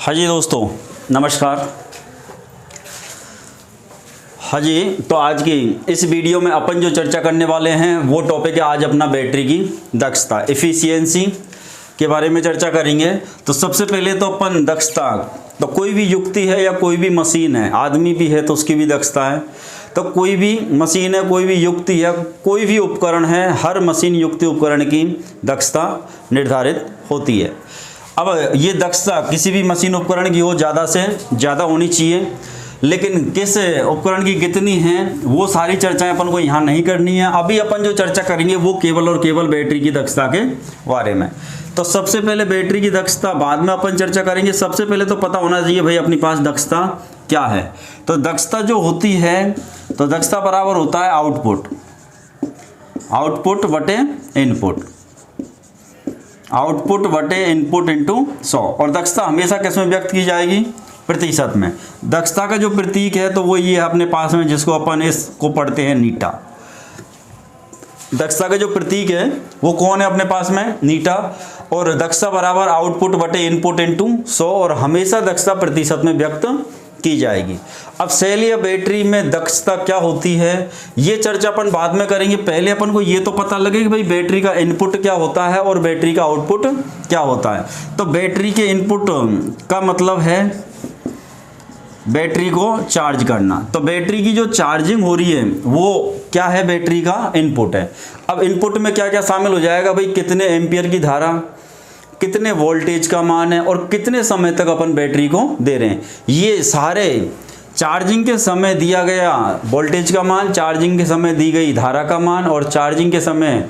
हाँ जी दोस्तों, नमस्कार। हाँ जी, तो आज की इस वीडियो में अपन जो चर्चा करने वाले हैं वो टॉपिक है आज अपना बैटरी की दक्षता, एफिशिएंसी के बारे में चर्चा करेंगे। तो सबसे पहले तो अपन दक्षता, तो कोई भी युक्ति है या कोई भी मशीन है, आदमी भी है तो उसकी भी दक्षता है। तो कोई भी मशीन है, कोई भी युक्ति है, कोई भी उपकरण है, हर मशीन युक्ति उपकरण की दक्षता निर्धारित होती है। अब ये दक्षता किसी भी मशीन उपकरण की हो, ज़्यादा से ज़्यादा होनी चाहिए, लेकिन किस उपकरण की कितनी है वो सारी चर्चाएं अपन को यहाँ नहीं करनी है। अभी अपन जो चर्चा करेंगे वो केवल और केवल बैटरी की दक्षता के बारे में। तो सबसे पहले बैटरी की दक्षता बाद में अपन चर्चा करेंगे। सबसे पहले तो पता होना चाहिए भाई अपने पास दक्षता क्या है। तो दक्षता जो होती है, तो दक्षता बराबर होता है आउटपुट बटे इनपुट, आउटपुट बटे इनपुट इंटू 100। और दक्षता हमेशा किस में व्यक्त की जाएगी? प्रतिशत में। दक्षता का जो प्रतीक है तो वो ये है अपने पास में, जिसको अपन इसको पढ़ते हैं नीटा। दक्षता का जो प्रतीक है वो कौन है अपने पास में? नीटा। और दक्षता बराबर आउटपुट बटे इनपुट इंटू 100, और हमेशा दक्षता प्रतिशत में व्यक्त की जाएगी। अब सेल या बैटरी में दक्षता क्या होती है ये चर्चा अपन बाद में करेंगे। पहले अपन को ये तो पता लगे कि भाई बैटरी का इनपुट क्या होता है और बैटरी का आउटपुट क्या होता है। तो बैटरी के इनपुट का मतलब है बैटरी को चार्ज करना। तो बैटरी की जो चार्जिंग हो रही है वो क्या है? बैटरी का इनपुट है। अब इनपुट में क्या क्या शामिल हो जाएगा भाई? कितने एम्पियर की धारा, कितने वोल्टेज का मान है, और कितने समय तक अपन बैटरी को दे रहे हैं। ये सारे चार्जिंग के समय दिया गया वोल्टेज का मान, चार्जिंग के समय दी गई धारा का मान, और चार्जिंग के समय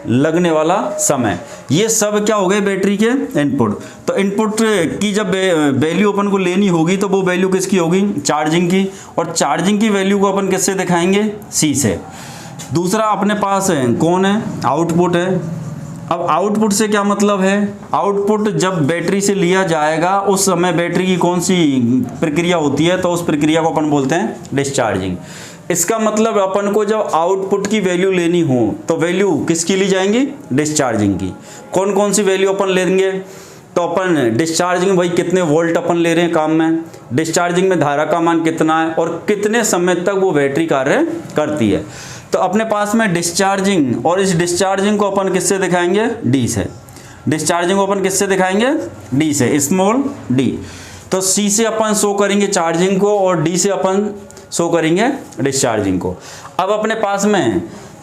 लगने वाला समय, ये सब क्या हो गए? बैटरी के इनपुट। तो इनपुट की जब वैल्यू अपन को लेनी होगी तो वो वैल्यू किसकी होगी? चार्जिंग की। और चार्जिंग की वैल्यू को अपन किससे दिखाएंगे? सी से। दूसरा अपने पास है कौन है? आउटपुट है। अब आउटपुट से क्या मतलब है? आउटपुट जब बैटरी से लिया जाएगा उस समय बैटरी की कौन सी प्रक्रिया होती है? तो उस प्रक्रिया को अपन बोलते हैं डिस्चार्जिंग। इसका मतलब अपन को जब आउटपुट की वैल्यू लेनी हो तो वैल्यू किसकी ली जाएंगी? डिस्चार्जिंग की। कौन कौन सी वैल्यू अपन लेंगे? तो अपन डिस्चार्जिंग भाई कितने वोल्ट अपन ले रहे हैं काम में, डिस्चार्जिंग में धारा का मान कितना है, और कितने समय तक वो बैटरी कार्य करती है। तो अपने पास में डिस्चार्जिंग, और इस डिस्चार्जिंग को अपन किससे दिखाएंगे? डी से। डिस्चार्जिंग को अपन किससे दिखाएंगे? डी से, स्मॉल डी। तो सी से अपन शो करेंगे चार्जिंग को, और डी से अपन शो करेंगे डिस्चार्जिंग को। अब अपने पास में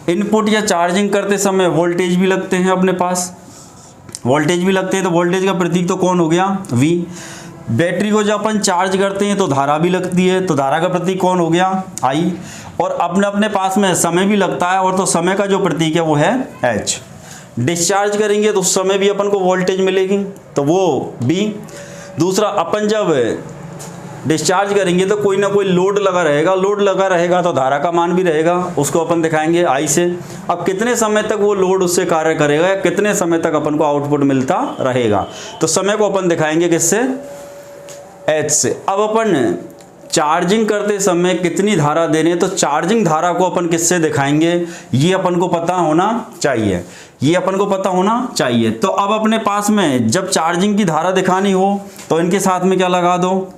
इनपुट या चार्जिंग करते समय वोल्टेज भी लगते हैं, अपने पास वोल्टेज भी लगते हैं। तो वोल्टेज का प्रतीक तो कौन हो गया? V। बैटरी को जब अपन चार्ज करते हैं तो धारा भी लगती है, तो धारा का प्रतीक कौन हो गया? I। और अपने पास में समय भी लगता है, और तो समय का जो प्रतीक है वो है H। डिस्चार्ज करेंगे तो उस समय भी अपन को वोल्टेज मिलेगी, तो वो B। दूसरा, अपन जब डिस्चार्ज करेंगे तो कोई ना कोई लोड लगा रहेगा, लोड लगा रहेगा तो धारा का मान भी रहेगा, उसको अपन दिखाएंगे I से। अब कितने समय तक वो लोड उससे कार्य करेगा, या कितने समय तक अपन को आउटपुट मिलता रहेगा, तो समय को अपन दिखाएंगे किससे? H से। अब अपन चार्जिंग करते समय कितनी धारा दे रहे हैं, तो चार्जिंग धारा को अपन किससे दिखाएंगे? ये अपन को पता होना चाहिए, ये अपन को पता होना चाहिए। तो अब अपने पास में जब चार्जिंग की धारा दिखानी हो तो इनके साथ में क्या लगा दो?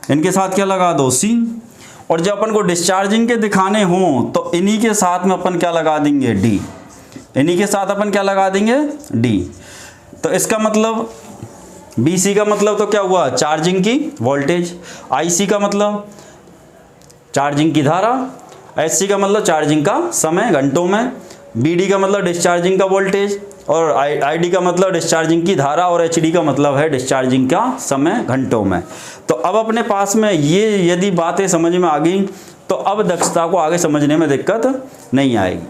इनके साथ क्या लगा दो? सी। और जब अपन को डिस्चार्जिंग के दिखाने हों तो इन्हीं के साथ में अपन क्या लगा देंगे? डी। इन्हीं के साथ अपन क्या लगा देंगे? डी। तो इसका मतलब BC का मतलब तो क्या हुआ? चार्जिंग की वोल्टेज। IC का मतलब चार्जिंग की धारा। SC का मतलब चार्जिंग का समय घंटों में। BD का मतलब डिस्चार्जिंग का वोल्टेज, और ID का मतलब डिस्चार्जिंग की धारा, और HD का मतलब है डिस्चार्जिंग का समय घंटों में। तो अब अपने पास में ये यदि बातें समझ में आ गई तो अब दक्षता को आगे समझने में दिक्कत नहीं आएगी।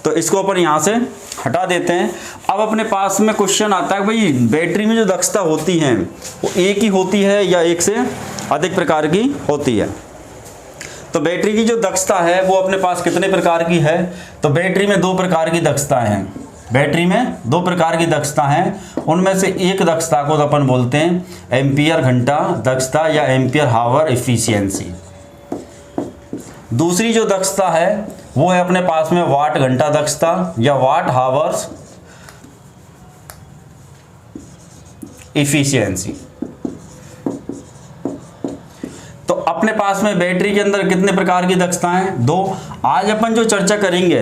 तो इसको अपन यहाँ से हटा देते हैं। अब अपने पास में क्वेश्चन आता है भाई बैटरी में जो दक्षता होती है वो एक ही होती है या एक से अधिक प्रकार की होती है? तो बैटरी की जो दक्षता है वो अपने पास कितने प्रकार की है? तो बैटरी में दो प्रकार की दक्षता है। बैटरी में दो प्रकार की दक्षता है, उनमें से एक दक्षता को अपन बोलते हैं एम्पियर घंटा दक्षता या एम्पियर हावर एफिशिएंसी। दूसरी जो दक्षता है वो है अपने पास में वाट घंटा दक्षता या वाट हावर्स एफिशिएंसी। अपने पास में बैटरी के अंदर कितने प्रकार की दक्षताएं? 2। आज अपन जो चर्चा करेंगे,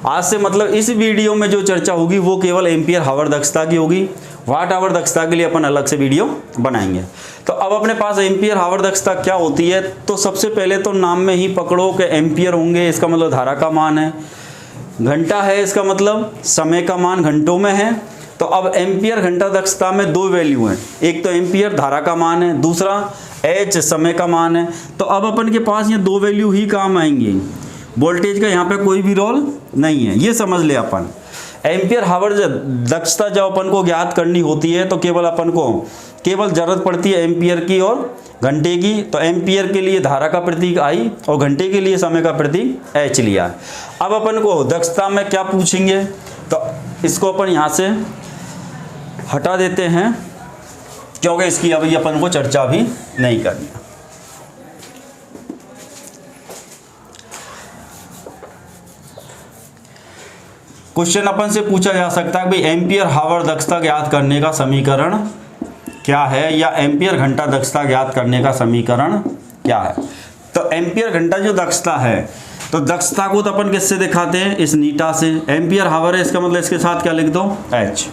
आज से मतलब इस वीडियो में जो चर्चा होगी वो केवल एम्पियर हावर दक्षता की होगी। वाट आवर दक्षता के लिए अपन अलग से वीडियो बनाएंगे। तो अब अपने पास एम्पियर हावर दक्षता क्या होती है, तो सबसे पहले तो नाम में ही पकड़ो कि एम्पियर होंगे, इसका मतलब धारा का मान है। घंटा है, इसका मतलब समय का मान घंटों में है। तो अब एम्पियर घंटा दक्षता में 2 वैल्यू हैं, एक तो एम्पियर धारा का मान है, दूसरा एच समय का मान है। तो अब अपन के पास ये 2 वैल्यू ही काम आएंगी, वोल्टेज का यहाँ पे कोई भी रोल नहीं है, ये समझ ले अपन। एम्पियर हावर दक्षता जब अपन को ज्ञात करनी होती है तो केवल अपन को केवल जरूरत पड़ती है एम्पियर की और घंटे की। तो एम्पियर के लिए धारा का प्रतीक आई और घंटे के लिए समय का प्रतीक एच लिया। अब अपन को दक्षता में क्या पूछेंगे, तो इसको अपन यहाँ से हटा देते हैं क्योंकि इसकी अभी अपन को चर्चा भी नहीं करनी। क्वेश्चन अपन से पूछा जा सकता है भाई एम्पियर हावर दक्षता ज्ञात करने का समीकरण क्या है, या एम्पियर घंटा दक्षता ज्ञात करने का समीकरण क्या है। तो एम्पियर घंटा जो दक्षता है, तो दक्षता को तो अपन किससे दिखाते हैं, इस नीटा से। एम्पियर हावर है, इसका मतलब इसके साथ क्या लिख दो, एच।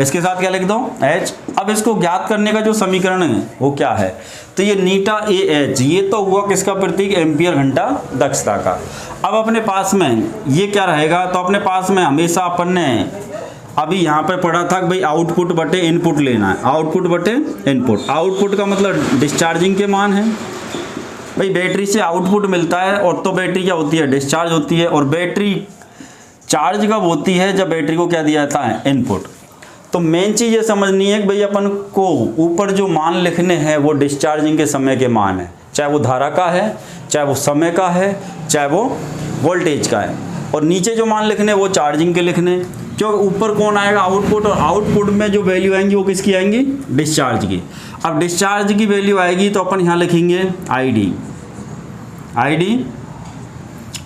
इसके साथ क्या लिख दो, एच। अब इसको ज्ञात करने का जो समीकरण है वो क्या है, तो ये नीटा ए एच, ये तो हुआ किसका प्रतीक, एम्पियर घंटा दक्षता का। अब अपने पास में ये क्या रहेगा, तो अपने पास में हमेशा अपन ने अभी यहाँ पे पढ़ा था कि भाई आउटपुट बटे इनपुट लेना है, आउटपुट बटे इनपुट। आउटपुट का मतलब डिस्चार्जिंग के मान है। भाई बैटरी से आउटपुट मिलता है और तो बैटरी क्या होती है, डिस्चार्ज होती है। और बैटरी चार्ज कब होती है, जब बैटरी को क्या दिया जाता है, इनपुट। तो मेन चीज़ ये समझनी है कि भाई अपन को ऊपर जो मान लिखने हैं वो डिस्चार्जिंग के समय के मान है, चाहे वो धारा का है, चाहे वो समय का है, चाहे वो वोल्टेज का है। और नीचे जो मान लिखने वो चार्जिंग के लिखने, क्योंकि ऊपर कौन आएगा, आउटपुट। और आउटपुट में जो वैल्यू आएंगी वो किसकी आएंगी, डिस्चार्ज की। अब डिस्चार्ज की वैल्यू आएगी तो अपन यहाँ लिखेंगे I D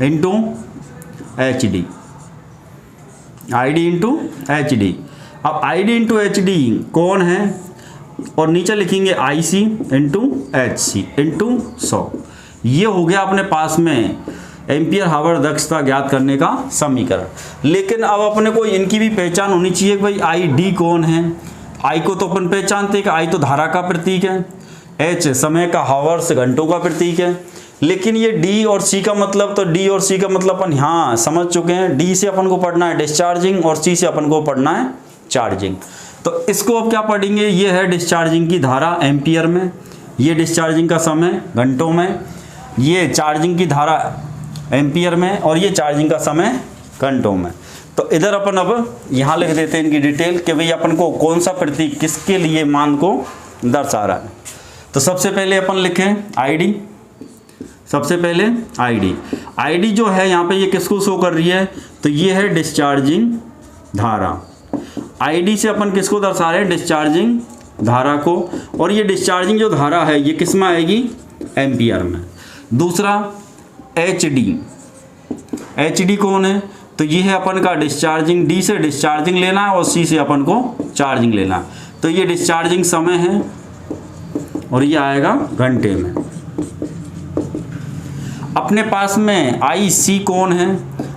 into H D, I D into H D. अब I D into H D कौन है, और नीचे लिखेंगे I C into H C into 100। ये हो गया अपने पास में एम्पियर हावर दक्षता ज्ञात करने का समीकरण। लेकिन अब अपने को इनकी भी पहचान होनी चाहिए कि भाई आई डी कौन है। आई को तो अपन पहचानते हैं कि आई तो धारा का प्रतीक है, एच समय का, हावर्स घंटों का प्रतीक है। लेकिन ये डी और सी का मतलब, तो डी और सी का मतलब अपन यहाँ समझ चुके हैं। डी से अपन को पढ़ना है डिस्चार्जिंग और सी से अपन को पढ़ना है चार्जिंग। तो इसको अब क्या पढ़ेंगे, ये है डिस्चार्जिंग की धारा एम्पियर में, ये डिस्चार्जिंग का समय घंटों में, ये चार्जिंग की धारा एम्पियर में, और ये चार्जिंग का समय घंटों में। तो इधर अपन अब यहाँ लिख देते हैं इनकी डिटेल कि भाई अपन को कौन सा प्रतीक किसके लिए मान को दर्शा रहा है। तो सबसे पहले अपन लिखें आईडी। सबसे पहले आईडी जो है यहाँ पे ये किसको शो कर रही है, तो ये है डिस्चार्जिंग धारा। आईडी से अपन किसको दर्शा रहे हैं, डिस्चार्जिंग धारा को। और ये डिस्चार्जिंग जो धारा है ये किस में आएगी, एम्पियर में। दूसरा एच डी कौन है, तो ये है अपन का डिस्चार्जिंग। डी से डिस्चार्जिंग लेना है और सी से अपन को चार्जिंग लेना है। तो ये डिस्चार्जिंग समय है और ये आएगा घंटे में। अपने पास में आई सी कौन है,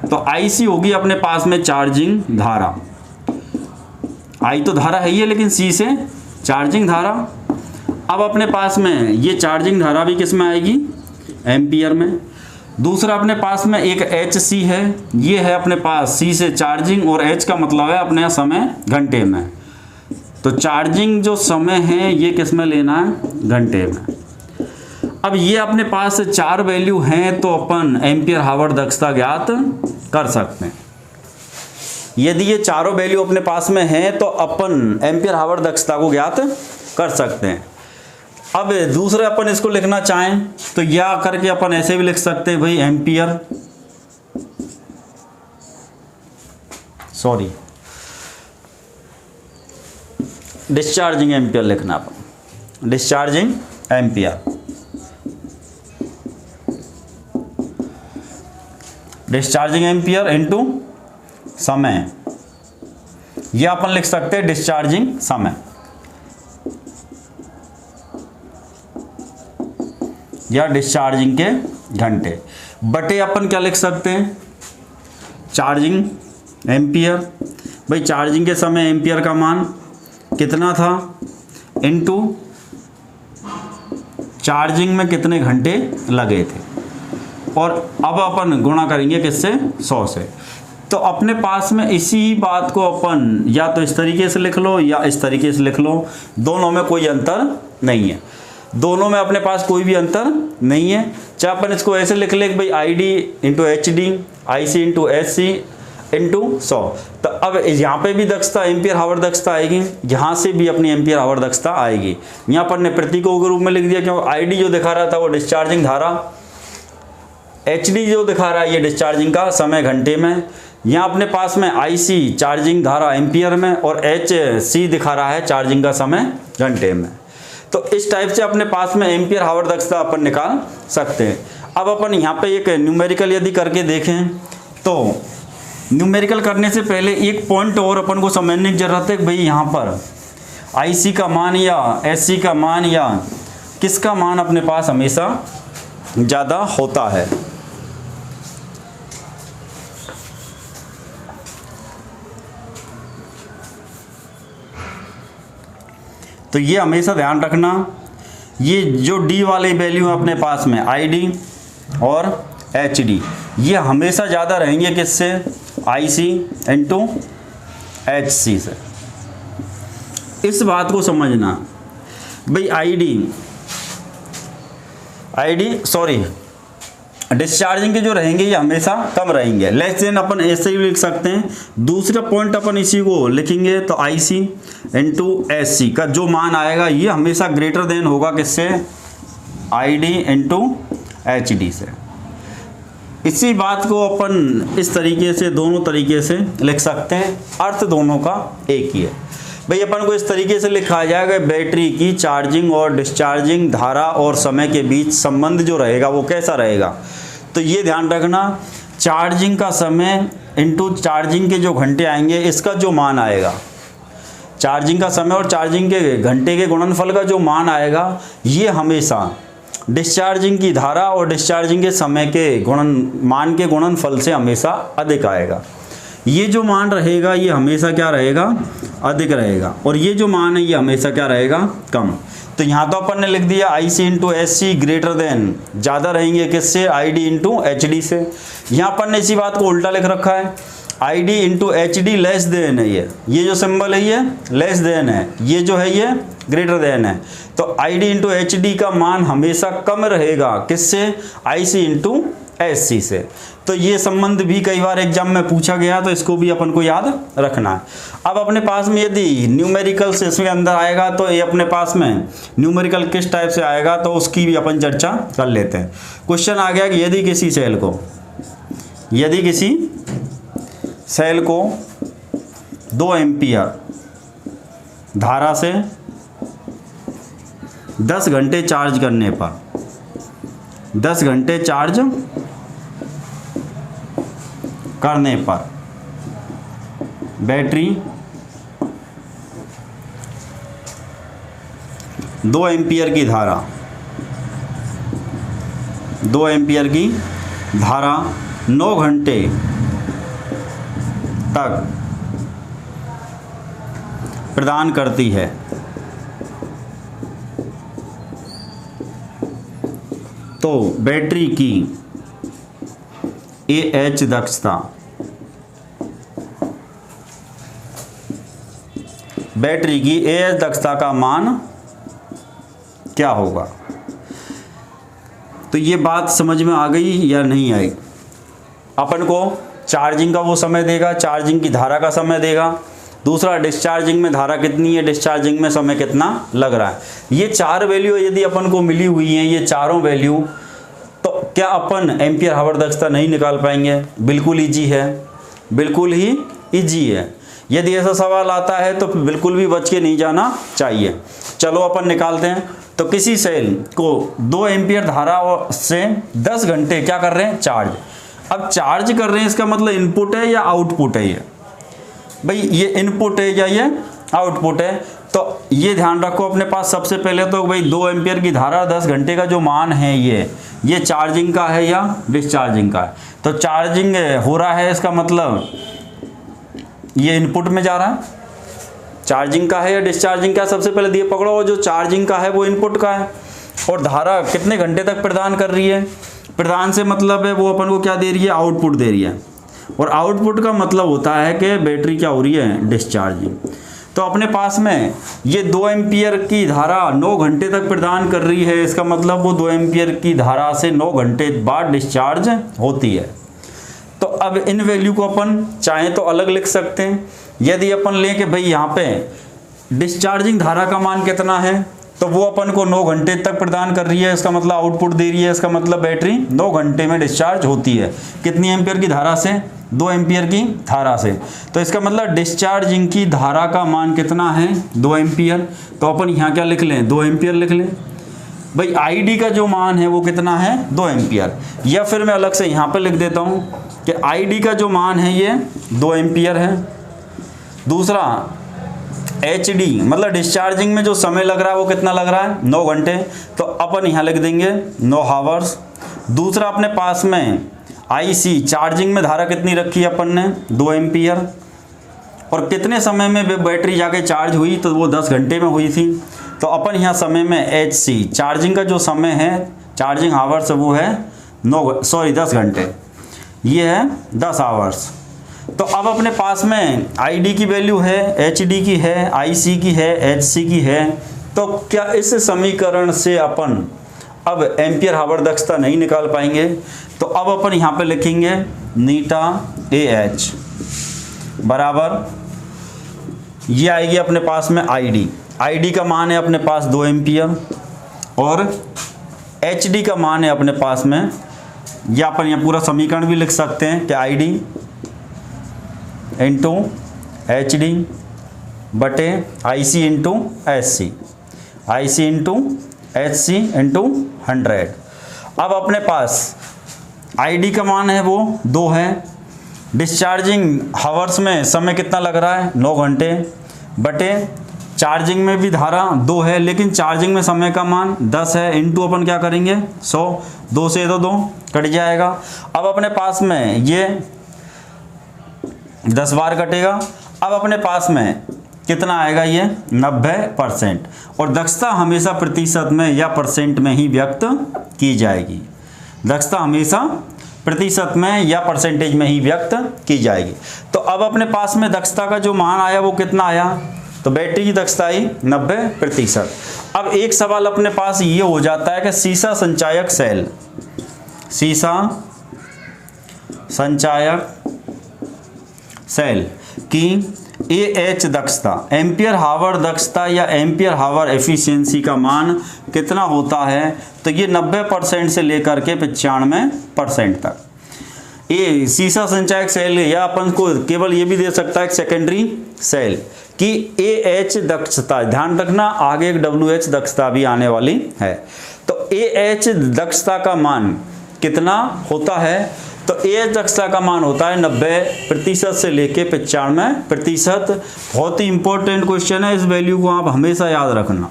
तो आई सी होगी अपने पास में चार्जिंग धारा। आई तो धारा है ही है, लेकिन सी से चार्जिंग धारा। अब अपने पास में ये चार्जिंग धारा भी किस में आएगी, एम्पियर में। दूसरा अपने पास में एक एच सी है, ये है अपने पास सी से चार्जिंग और एच का मतलब है अपने समय घंटे में। तो चार्जिंग जो समय है ये किस में लेना है, घंटे में। अब ये अपने पास 4 वैल्यू हैं तो अपन एम्पियर हावर दक्षता ज्ञात कर सकते हैं। यदि ये चारों वैल्यू अपने पास में हैं तो अपन एम्पियर हावर दक्षता को ज्ञात कर सकते हैं। अब दूसरे अपन इसको लिखना चाहें तो या करके अपन ऐसे भी लिख सकते हैं भाई एम्पियर, डिस्चार्जिंग एम्पियर लिखना अपन, discharging ampere, discharging ampere into समय, यह अपन लिख सकते हैं डिस्चार्जिंग समय। या डिस्चार्जिंग के घंटे बटे अपन क्या लिख सकते हैं, चार्जिंग एम्पियर। भाई चार्जिंग के समय एम्पियर का मान कितना था, इनटू चार्जिंग में कितने घंटे लगे थे, और अब अपन गुणा करेंगे किससे, 100 से। तो अपने पास में इसी बात को अपन या तो इस तरीके से लिख लो या इस तरीके से लिख लो, दोनों में कोई अंतर नहीं है, दोनों में अपने पास कोई भी अंतर नहीं है। चाहे अपन इसको ऐसे लिख ले भाई I D into H D, I C into S C into 100। तो अब यहाँ पे भी दक्षता एम्पियर हावर दक्षता आएगी, यहाँ से भी अपनी एम्पियर हावर दक्षता आएगी। यहाँ पर ने प्रतीकों के रूप में लिख दिया क्योंकि आई डी जो दिखा रहा था वो डिस्चार्जिंग धारा, एच डी जो दिखा रहा है ये डिस्चार्जिंग का समय घंटे में, यहाँ अपने पास में आई सी चार्जिंग धारा एम्पियर में, और एच सी दिखा रहा है चार्जिंग का समय घंटे में। तो इस टाइप से अपने पास में एम्पियर हावर दक्षता अपन निकाल सकते हैं। अब अपन यहाँ पे एक न्यूमेरिकल यदि करके देखें तो न्यूमेरिकल करने से पहले एक पॉइंट और अपन को समझने की जरूरत है कि भाई यहाँ पर आई सी का मान या एस सी का मान या किसका मान अपने पास हमेशा ज़्यादा होता है। तो ये हमेशा ध्यान रखना, ये जो डी वाले वैल्यू है अपने पास में आई डी और एच डी, ये हमेशा ज़्यादा रहेंगे किससे, आई सी इंटू एच सी से। इस बात को समझना भाई डिस्चार्जिंग के जो रहेंगे ये हमेशा कम रहेंगे, लेस देन अपन ऐसे ही लिख सकते हैं। दूसरा पॉइंट अपन इसी को लिखेंगे तो आई सी इंटू एस सी का जो मान आएगा ये हमेशा ग्रेटर देन होगा किससे, I D into H D से। इसी बात को अपन इस तरीके से दोनों तरीके से लिख सकते हैं, अर्थ दोनों का एक ही है। भाई अपन को इस तरीके से लिखा जाएगा बैटरी की चार्जिंग और डिस्चार्जिंग धारा और समय के बीच संबंध जो रहेगा वो कैसा रहेगा। तो ये ध्यान रखना, चार्जिंग का समय इंटू चार्जिंग के जो घंटे आएंगे इसका जो मान आएगा, चार्जिंग का समय और चार्जिंग के घंटे के गुणनफल का जो मान आएगा ये हमेशा डिस्चार्जिंग की धारा और डिस्चार्जिंग के समय के मान के गुणनफल से हमेशा अधिक आएगा। ये जो मान रहेगा ये हमेशा क्या रहेगा, अधिक रहेगा, और ये जो मान है ये हमेशा क्या रहेगा, कम। तो यहाँ तो अपन ने लिख दिया I C into S C greater than, ज़्यादा रहेंगे किससे, I D into H D से। यहाँ अपन ने इसी बात को उल्टा लिख रखा है, आई D into H D less then है, ये जो सिंबल है ये लेस देन है, ये जो है ये ग्रेटर देन है। तो आई डी इंटू एच डी का मान हमेशा कम रहेगा किससे, आई सी इंटू एस सी से। तो ये संबंध भी कई बार एग्जाम में पूछा गया, तो इसको भी अपन को याद रखना है। अब अपने पास में यदि न्यूमेरिकल से इसमें अंदर आएगा तो ये अपने पास में न्यूमेरिकल किस टाइप से आएगा तो उसकी भी अपन चर्चा कर लेते हैं। क्वेश्चन आ गया कि यदि किसी सेल को 2 एम्पियर धारा से 10 घंटे चार्ज करने पर 10 घंटे चार्ज करने पर बैटरी 2 एम्पियर की धारा 9 घंटे तक प्रदान करती है, तो बैटरी की AH दक्षता, बैटरी की AH दक्षता का मान क्या होगा। तो ये बात समझ में आ गई या नहीं आई। अपन को चार्जिंग का वो समय देगा, चार्जिंग की धारा का समय देगा, दूसरा डिस्चार्जिंग में धारा कितनी है, डिस्चार्जिंग में समय कितना लग रहा है। ये 4 वैल्यू यदि अपन को मिली हुई हैं, ये चारों वैल्यू, तो क्या अपन एम्पियर हावर दक्षता नहीं निकाल पाएंगे। बिल्कुल ईजी है, बिल्कुल ही ईजी है। यदि ऐसा सवाल आता है तो बिल्कुल भी बच के नहीं जाना चाहिए। चलो अपन निकालते हैं। तो किसी सेल को 2 एम्पियर धारा से 10 घंटे क्या कर रहे हैं, चार्ज। अब चार्ज कर रहे हैं इसका मतलब इनपुट है या आउटपुट है। ये भाई ये इनपुट है या ये आउटपुट है। तो ये ध्यान रखो अपने पास सबसे पहले तो भाई 2 एम्पियर की धारा 10 घंटे का जो मान है ये चार्जिंग का है या डिस्चार्जिंग का है। तो चार्जिंग हो रहा है, इसका मतलब ये इनपुट में जा रहा है। चार्जिंग का है या डिस्चार्जिंग का, सबसे पहले ये पकड़ो, और जो चार्जिंग का है वो इनपुट का है। और धारा कितने घंटे तक प्रदान कर रही है, प्रदान से मतलब है वो अपन को क्या दे रही है, आउटपुट दे रही है। और आउटपुट का मतलब होता है कि बैटरी क्या हो रही है, डिस्चार्जिंग। तो अपने पास में ये 2 एम्पियर की धारा 9 घंटे तक प्रदान कर रही है, इसका मतलब वो 2 एम्पियर की धारा से 9 घंटे बाद डिस्चार्ज होती है। तो अब इन वैल्यू को अपन चाहें तो अलग लिख सकते हैं। यदि अपन लें कि भाई यहाँ पे डिस्चार्जिंग धारा का मान कितना है, तो वो अपन को 9 घंटे तक प्रदान कर रही है, इसका मतलब आउटपुट दे रही है, इसका मतलब बैटरी 9 घंटे में डिस्चार्ज होती है। कितनी एम्पियर की धारा से, 2 एम्पियर की धारा से। तो इसका मतलब डिस्चार्जिंग की धारा का मान कितना है, 2 एम्पियर। तो अपन यहाँ क्या लिख लें, 2 एम्पियर लिख लें। भाई आईडी का जो मान है वो कितना है, 2 एम्पियर। या फिर मैं अलग से यहाँ पे लिख देता हूँ कि आईडी का जो मान है ये 2 एम्पियर है। दूसरा एचडी मतलब डिस्चार्जिंग में जो समय लग रहा है वो कितना लग रहा है, 9 घंटे। तो अपन यहाँ लिख देंगे 9 हावर्स। दूसरा अपने पास में आईसी चार्जिंग में धारा कितनी रखी है अपन ने, 2 एम्पियर। और कितने समय में बैटरी जाके चार्ज हुई, तो वो 10 घंटे में हुई थी। तो अपन यहाँ समय में एचसी चार्जिंग का जो समय है, चार्जिंग हावर्स, वो है 10 घंटे, ये है 10 आवर्स। तो अब अपने पास में आईडी की वैल्यू है, एचडी की है, आईसी की है, एचसी की है। तो क्या इस समीकरण से अपन अब एम्पियर हावर दक्षता नहीं निकाल पाएंगे? तो अब अपन यहाँ पे लिखेंगे नीटा ए एच बराबर, ये आएगी अपने पास में आईडी। आईडी का मान है अपने पास 2 एम्पियर और एचडी का मान है अपने पास में, या अपन यहाँ पूरा समीकरण भी लिख सकते हैं कि आईडी इंटू एच डी बटे आई सी इंटू एच सी, आई C into H C into 100। अब अपने पास आई डी का मान है वो 2 है। डिस्चार्जिंग हावर्स में समय कितना लग रहा है, 9 घंटे, बटे चार्जिंग में भी धारा 2 है, लेकिन चार्जिंग में समय का मान 10 है, इंटू अपन क्या करेंगे 100, 2 से तो 2 कट जाएगा। अब अपने पास में ये 10 बार कटेगा। अब अपने पास में कितना आएगा, ये 90%। और दक्षता हमेशा प्रतिशत में या परसेंट में ही व्यक्त की जाएगी। दक्षता हमेशा प्रतिशत में या परसेंटेज में ही व्यक्त की जाएगी। तो अब अपने पास में दक्षता का जो मान आया वो कितना आया, तो बैटरी की दक्षता आई 90%। अब एक सवाल अपने पास ये हो जाता है कि सीसा संचायक सेल, सीसा संचायक सेल की AH दक्षता, एम्पियर हावर दक्षता या एम्पियर हावर एफिशिएंसी का मान कितना होता है? तो ये 90% से लेकर के 95% तक। ये सीसा संचायक सेल, या अपन को केवल ये भी दे सकता है सेकेंडरी सेल की AH दक्षता। ध्यान रखना आगे एक WH दक्षता भी आने वाली है। तो AH दक्षता का मान कितना होता है? तो AH दक्षता का मान होता है 90% से लेके 95%। बहुत ही इंपॉर्टेंट क्वेश्चन है, इस वैल्यू को आप हमेशा याद रखना।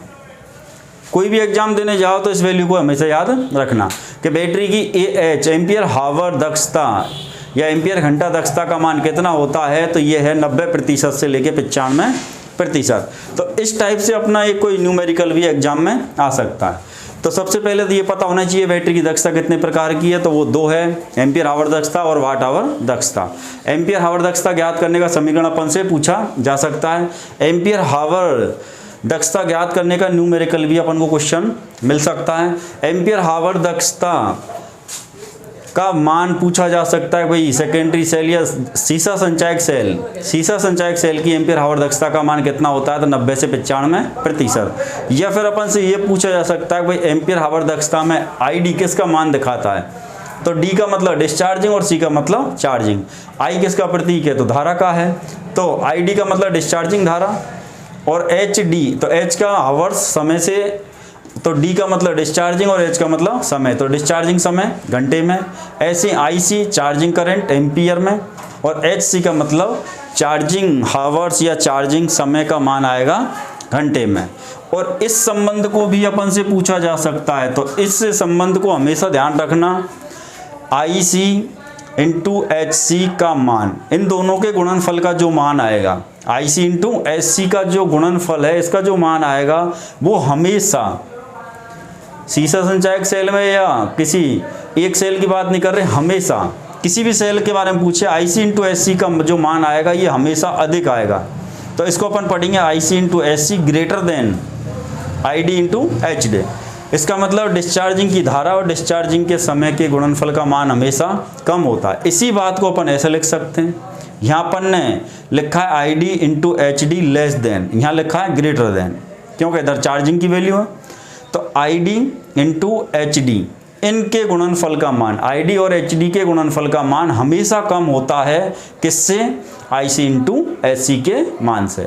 कोई भी एग्जाम देने जाओ तो इस वैल्यू को हमेशा याद रखना कि बैटरी की AH एम्पियर हावर दक्षता या एम्पियर घंटा दक्षता का मान कितना होता है? तो ये है 90% से लेके 95%। तो इस टाइप से अपना एक कोई न्यूमेरिकल भी एग्जाम में आ सकता है। तो सबसे पहले तो ये पता होना चाहिए बैटरी की दक्षता कितने प्रकार की है। तो वो 2 है, एम्पियर हावर दक्षता और वाट आवर दक्षता। एम्पियर हावर दक्षता ज्ञात करने का समीकरण अपन से पूछा जा सकता है। एम्पियर हावर दक्षता ज्ञात करने का न्यूमेरिकल भी अपन को क्वेश्चन मिल सकता है। एम्पियर हावर दक्षता का मान पूछा जा सकता है भाई सेकेंडरी सेल या सीसा संचायक सेल, सीसा संचायक सेल की एम्पियर हावर दक्षता का मान कितना होता है? तो 90 से 95%। या फिर अपन से ये पूछा जा सकता है भाई एम्पियर हावर दक्षता में आईडी किसका मान दिखाता है? तो डी का मतलब डिस्चार्जिंग और सी का मतलब चार्जिंग। आई किसका प्रतीक है? तो धारा का है। तो आईडी का मतलब डिस्चार्जिंग धारा, और एच डी तो एच का हावर्स समय से, तो डी का मतलब डिस्चार्जिंग और एच का मतलब समय। तो डिस्चार्जिंग समय घंटे में, ऐसे आईसी चार्जिंग करंट एम्पियर में, और एचसी का मतलब चार्जिंग हावर्स या चार्जिंग समय का मान आएगा घंटे में। और इस संबंध को भी अपन से पूछा जा सकता है, तो इस संबंध को हमेशा ध्यान रखना, IC इंटू HC का मान, इन दोनों के गुणनफल का जो मान आएगा, IC इंटू HC का जो गुणनफल है, इसका जो मान आएगा वो हमेशा सीसा संचायक सेल में या किसी एक सेल की बात नहीं कर रहे, हमेशा किसी भी सेल के बारे में पूछे IC इंटू HC का जो मान आएगा ये हमेशा अधिक आएगा। तो इसको अपन पढ़ेंगे IC into HC greater than ID into HD। इसका मतलब डिस्चार्जिंग की धारा और डिस्चार्जिंग के समय के गुणनफल का मान हमेशा कम होता है। इसी बात को अपन ऐसे लिख सकते हैं, यहाँ अपन ने लिखा है ID into HD less than, यहाँ लिखा है ग्रेटर देन, क्योंकि इधर चार्जिंग की वैल्यू है। तो ID इंटू HD इनके गुणनफल का मान, ID और HD के गुणनफल का मान हमेशा कम होता है किससे, IC इंटू HC के मान से।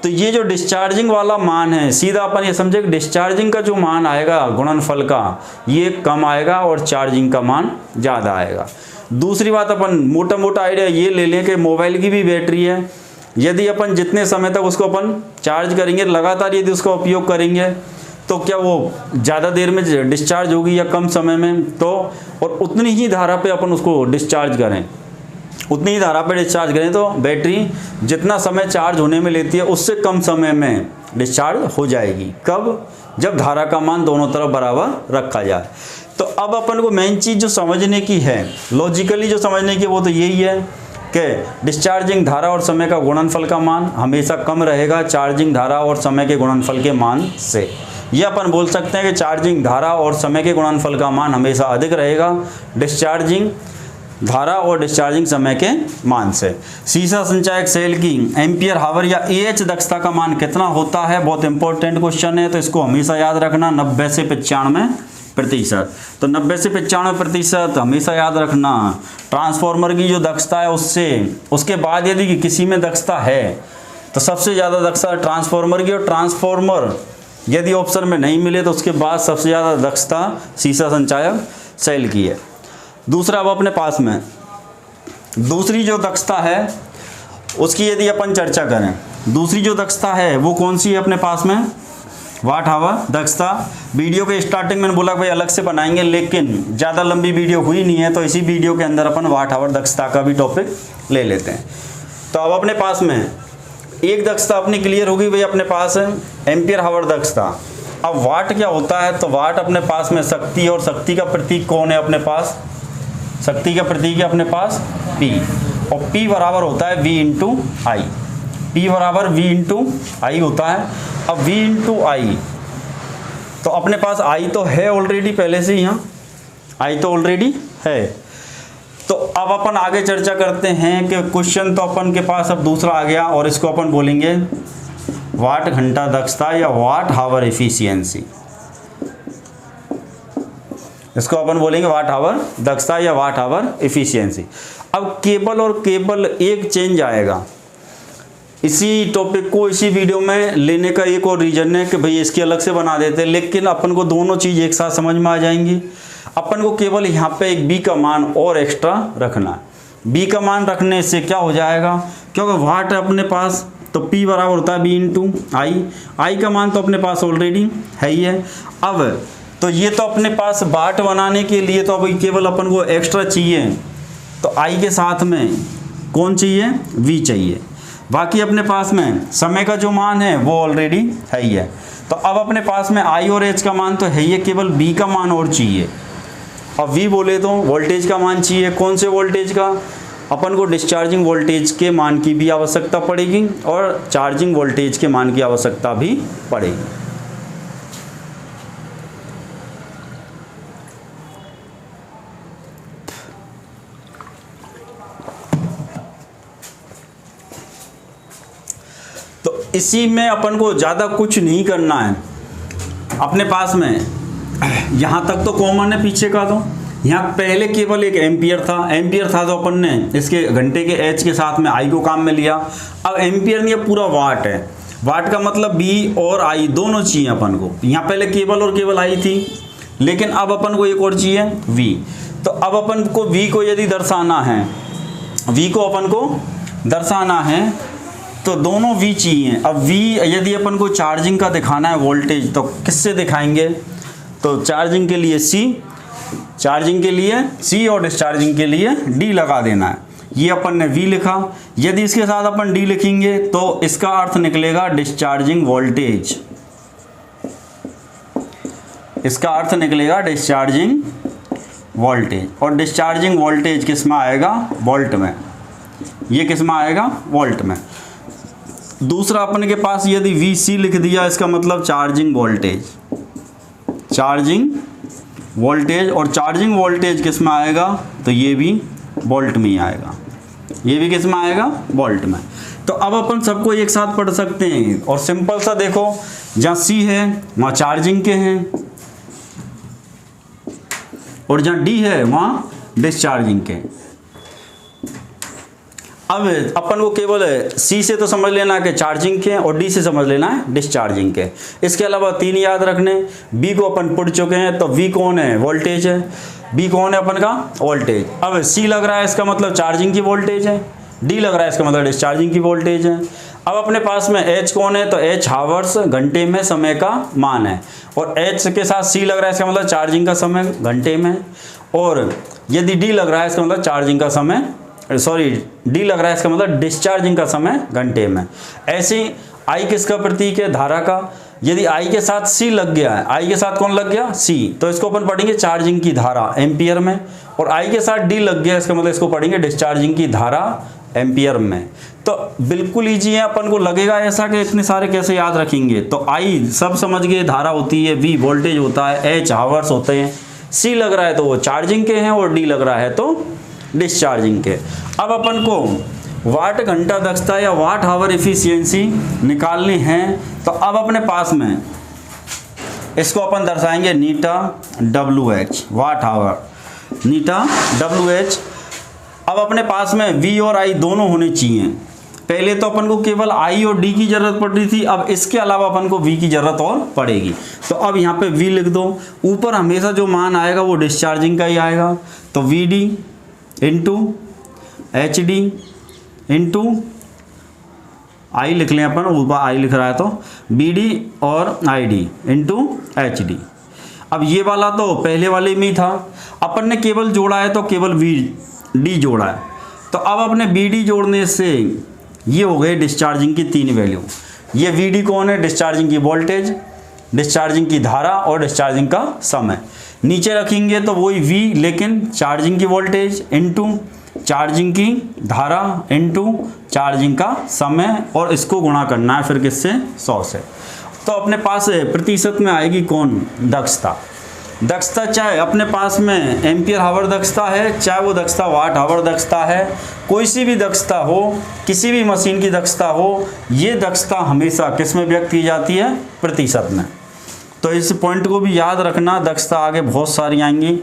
तो ये जो डिस्चार्जिंग वाला मान है, सीधा अपन ये समझे कि डिस्चार्जिंग का जो मान आएगा गुणनफल का ये कम आएगा और चार्जिंग का मान ज़्यादा आएगा। दूसरी बात, अपन मोटा मोटा आइडिया ये ले लें कि मोबाइल की भी बैटरी है, यदि अपन जितने समय तक उसको अपन चार्ज करेंगे, लगातार यदि उसका उपयोग करेंगे, तो क्या वो ज़्यादा देर में डिस्चार्ज होगी या कम समय में, तो और उतनी ही धारा पे अपन उसको डिस्चार्ज करें, उतनी ही धारा पे डिस्चार्ज करें, तो बैटरी जितना समय चार्ज होने में लेती है उससे कम समय में डिस्चार्ज हो जाएगी। कब? जब धारा का मान दोनों तरफ बराबर रखा जाए। तो अब अपन को मेन चीज़ जो समझने की है, लॉजिकली जो समझने की, वो तो यही है कि डिस्चार्जिंग धारा और समय का गुणनफल का मान हमेशा कम रहेगा चार्जिंग धारा और समय के गुणनफल के मान से। ये अपन बोल सकते हैं कि चार्जिंग धारा और समय के गुणनफल का मान हमेशा अधिक रहेगा डिस्चार्जिंग धारा और डिस्चार्जिंग समय के मान से। सीसा संचायक सेल की एम्पियर हावर या AH दक्षता का मान कितना होता है, बहुत इंपॉर्टेंट क्वेश्चन है, तो इसको हमेशा याद रखना, 90 से 95%। तो 90 से 95% हमेशा याद रखना। ट्रांसफार्मर की जो दक्षता है उसके बाद यदि किसी में दक्षता है तो सबसे ज़्यादा दक्षता ट्रांसफार्मर की, और ट्रांसफार्मर यदि ऑप्शन में नहीं मिले तो उसके बाद सबसे ज़्यादा दक्षता सीसा संचायक सेल की है। दूसरा, अब अपने पास में दूसरी जो दक्षता है उसकी यदि अपन चर्चा करें, दूसरी जो दक्षता है वो कौन सी है अपने पास में, वाट आवर दक्षता। वीडियो के स्टार्टिंग में बोला भाई अलग से बनाएंगे, लेकिन ज़्यादा लंबी वीडियो हुई नहीं है, तो इसी वीडियो के अंदर अपन वाट आवर दक्षता का भी टॉपिक ले लेते हैं। तो अब अपने पास में एक दक्षता अपनी क्लियर होगी भाई, अपने पास है एम्पियर हावर दक्षता। अब वाट क्या होता है, तो वाट अपने पास में शक्ति, और शक्ति का प्रतीक कौन है अपने पास, शक्ति का प्रतीक है अपने पास P, और P बराबर होता है V इंटू आई। P बराबर V इंटू आई होता है। अब V इंटू आई, तो अपने पास I तो है ऑलरेडी पहले से, यहाँ I तो ऑलरेडी है। तो अब अपन आगे चर्चा करते हैं कि क्वेश्चन तो अपन के पास अब दूसरा आ गया, और इसको अपन बोलेंगे वाट घंटा दक्षता या वाट हावर एफिशिएंसी। इसको अपन बोलेंगे वाट आवर दक्षता या वाट आवर एफिशिएंसी। अब केबल और केबल एक चेंज आएगा, इसी टॉपिक को इसी वीडियो में लेने का एक और रीजन है कि भाई इसकी अलग से बना देते हैं, लेकिन अपन को दोनों चीज़ एक साथ समझ में आ जाएंगी। अपन को केवल यहाँ पे एक B का मान और एक्स्ट्रा रखना है। B का मान रखने से क्या हो जाएगा, क्योंकि वाट है अपने पास, तो P बराबर होता है B इंटू आई का मान तो अपने पास ऑलरेडी है ही है। अब तो ये तो अपने पास वाट बनाने के लिए तो अभी केवल अपन को एक्स्ट्रा चाहिए, तो I के साथ में कौन चाहिए, V चाहिए। बाकी अपने पास में समय का जो मान है वो ऑलरेडी है ही है। तो अब अपने पास में I और H का मान तो है ही है, केवल B का मान और चाहिए। अब V बोले तो वोल्टेज का मान चाहिए, कौन से वोल्टेज का, अपन को डिस्चार्जिंग वोल्टेज के मान की भी आवश्यकता पड़ेगी और चार्जिंग वोल्टेज के मान की आवश्यकता भी पड़ेगी। तो इसी में अपन को ज़्यादा कुछ नहीं करना है। अपने पास में यहाँ तक तो कॉमन है पीछे का, तो यहाँ पहले केवल एक एम्पियर था तो अपन ने इसके घंटे के H के साथ में I को काम में लिया। अब एम्पियर नहीं, पूरा वाट है, वाट का मतलब B और I दोनों चाहिए अपन को। यहाँ पहले केवल और केवल I थी, लेकिन अब अपन को एक और चाहिए V। तो अब अपन को V को यदि दर्शाना है, V को अपन को दर्शाना है तो दोनों V चाहिए। अब V यदि अपन को चार्जिंग का दिखाना है वोल्टेज तो किससे दिखाएंगे, तो चार्जिंग के लिए C, चार्जिंग के लिए C और डिस्चार्जिंग के लिए D लगा देना है। ये अपन ने V लिखा, यदि इसके साथ अपन D लिखेंगे तो इसका अर्थ निकलेगा डिस्चार्जिंग वोल्टेज, इसका अर्थ निकलेगा डिस्चार्जिंग वोल्टेज। और डिस्चार्जिंग वोल्टेज किस में आएगा, वोल्ट में, ये किस में आएगा, वोल्ट में। दूसरा अपन के पास यदि VC लिख दिया इसका मतलब चार्जिंग वोल्टेज, चार्जिंग वोल्टेज, और चार्जिंग वोल्टेज किस में आएगा, तो ये भी वोल्ट में ही आएगा, ये भी किस में आएगा, वोल्ट में। तो अब अपन सबको एक साथ पढ़ सकते हैं और सिंपल सा देखो, जहाँ C है वहाँ चार्जिंग के हैं और जहाँ D है वहाँ डिस्चार्जिंग के। अब अपन को केवल C से तो समझ लेना है कि चार्जिंग के और D से समझ लेना है डिस्चार्जिंग के। इसके अलावा 3 याद रखने, B को अपन पढ़ चुके हैं तो V कौन है, वोल्टेज है, B कौन है अपन का, वोल्टेज। अब C लग रहा है इसका मतलब चार्जिंग की वोल्टेज है, D लग रहा है इसका मतलब डिस्चार्जिंग की वोल्टेज है। अब अपने पास में H कौन है, तो H हावर्स घंटे में समय का मान है, और H के साथ C लग रहा है इसका मतलब चार्जिंग का समय घंटे में, और यदि D लग रहा है इसका मतलब चार्जिंग का समय, सॉरी D लग रहा है इसका मतलब डिस्चार्जिंग का समय घंटे में। ऐसे I किसका प्रतीक है, धारा का। यदि I के साथ C लग गया है, I के साथ कौन लग गया, C, तो इसको अपन पढ़ेंगे चार्जिंग की धारा एम्पियर में, और I के साथ D लग गया इसका मतलब इसको पढ़ेंगे डिस्चार्जिंग की धारा एम्पियर में। तो बिल्कुल ईजी है, अपन को लगेगा ऐसा कि इतने सारे कैसे याद रखेंगे। तो I सब समझ गए, धारा होती है, V वोल्टेज होता है, H हावर्स होते हैं, C लग रहा है तो वो चार्जिंग के हैं, और D लग रहा है तो डिस्चार्जिंग के। अब अपन को वाट घंटा दक्षता या वाट हावर एफिशिएंसी निकालनी है, तो अब अपने पास में इसको अपन दर्शाएंगे नीटा WH, वाट हावर, नीटा WH। अब अपने पास में V और I दोनों होने चाहिए। पहले तो अपन को केवल I और D की जरूरत पड़ रही थी, अब इसके अलावा अपन को V की जरूरत और पड़ेगी। तो अब यहाँ पे V लिख दो, ऊपर हमेशा जो मान आएगा वो डिस्चार्जिंग का ही आएगा, तो VD into HD into I लिख लें अपन, ऊपर I लिख रहा है तो BD और ID इंटू HD। अब ये वाला तो पहले वाले में ही था, अपन ने केवल जोड़ा है तो केवल VD जोड़ा है, तो अब अपने BD जोड़ने से ये हो गए डिस्चार्जिंग की 3 वैल्यू। ये VD कौन है, डिस्चार्जिंग की वोल्टेज, डिस्चार्जिंग की धारा और डिस्चार्जिंग का समय। नीचे रखेंगे तो वही V लेकिन चार्जिंग की वोल्टेज इंटू चार्जिंग की धारा इंटू चार्जिंग का समय, और इसको गुणा करना है फिर किससे, 100 से। तो अपने पास प्रतिशत में आएगी कौन, दक्षता। दक्षता चाहे अपने पास में एम्पियर हावर दक्षता है, चाहे वो दक्षता वाट हावर दक्षता है, कोई सी भी दक्षता हो, किसी भी मशीन की दक्षता हो, ये दक्षता हमेशा किस में व्यक्त की जाती है, प्रतिशत में। तो इस पॉइंट को भी याद रखना, दक्षता आगे बहुत सारी आएंगी।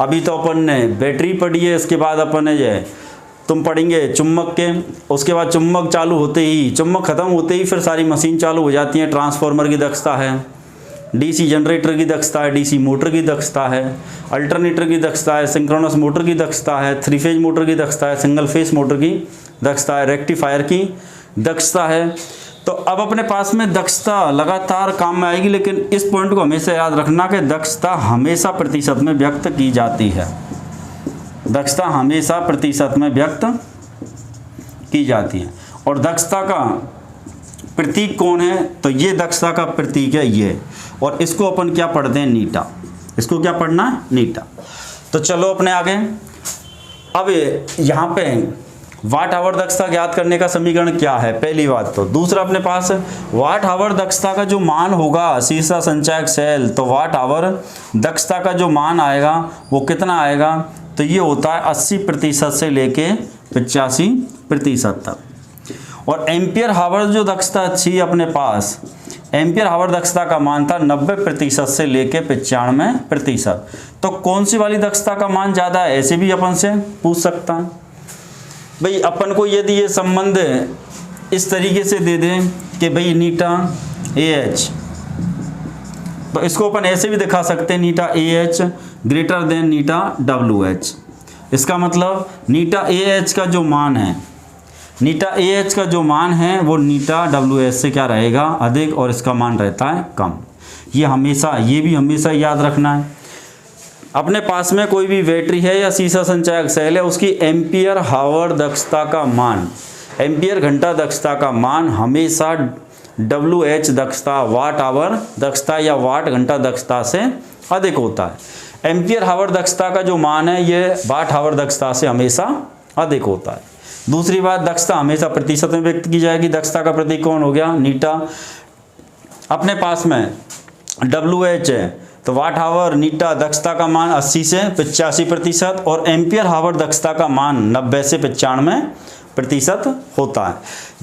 अभी तो अपन ने बैटरी पढ़ी है, इसके बाद अपन ने ये तुम पढ़ेंगे चुम्बक के, उसके बाद चुम्बक चालू होते ही, चुम्बक ख़त्म होते ही फिर सारी मशीन चालू हो जाती है। ट्रांसफार्मर की दक्षता है, DC जनरेटर की दक्षता है, DC मोटर की दक्षता है, अल्टरनेटर की दक्षता है, सिंक्रोनस मोटर की दक्षता है, 3 फेज मोटर की दक्षता है, सिंगल फेज मोटर की दक्षता है, रेक्टिफायर की दक्षता है। तो अब अपने पास में दक्षता लगातार काम में आएगी, लेकिन इस पॉइंट को हमेशा याद रखना कि दक्षता हमेशा प्रतिशत में व्यक्त की जाती है, दक्षता हमेशा प्रतिशत में व्यक्त की जाती है। और दक्षता का प्रतीक कौन है, तो ये दक्षता का प्रतीक है ये, और इसको अपन क्या पढ़ते हैं, नीटा। इसको क्या पढ़ना है, नीटा। तो चलो अपने आगे। अब यहाँ पे वाट आवर दक्षता ज्ञात करने का समीकरण क्या है, पहली बात तो। दूसरा अपने पास वाट आवर दक्षता का जो मान होगा सीसा संचायक सेल, तो वाट आवर दक्षता का जो मान आएगा वो कितना आएगा, तो ये होता है 80% से लेके 85% तक। और एम्पियर हावर जो दक्षता थी अपने पास, एम्पियर हावर दक्षता का मान था 90% से लेके 95%। तो कौन सी वाली दक्षता का मान ज़्यादा है, ऐसे भी अपन से पूछ सकता है। भाई अपन को यदि ये संबंध इस तरीके से दे दें कि भाई नीटा AH, तो इसको अपन ऐसे भी दिखा सकते हैं, नीटा AH ग्रेटर देन नीटा WH। इसका मतलब नीटा AH का जो मान है, नीटा ए एच का जो मान है वो नीटा डब्ल्यू एच से क्या रहेगा, अधिक, और इसका मान रहता है कम। ये भी हमेशा याद रखना है। अपने पास में कोई भी बैटरी है या सीसा संचायक सेल है, उसकी एम्पियर हावर दक्षता का मान, एम्पियर घंटा दक्षता का मान हमेशा डब्ल्यू एच दक्षता, वाट आवर दक्षता या वाट घंटा दक्षता से अधिक होता है। एम्पियर हावर दक्षता का जो मान है ये वाट हावर दक्षता से हमेशा अधिक होता है। दूसरी बात, दक्षता हमेशा प्रतिशत में व्यक्त की जाएगी। दक्षता का प्रतीक कौन हो गया, नीटा। अपने पास में डब्ल्यू एच है तो वाट हावर नीटा दक्षता का मान 80 से 85% और एम्पियर हावर दक्षता का मान 90 से 95% होता है।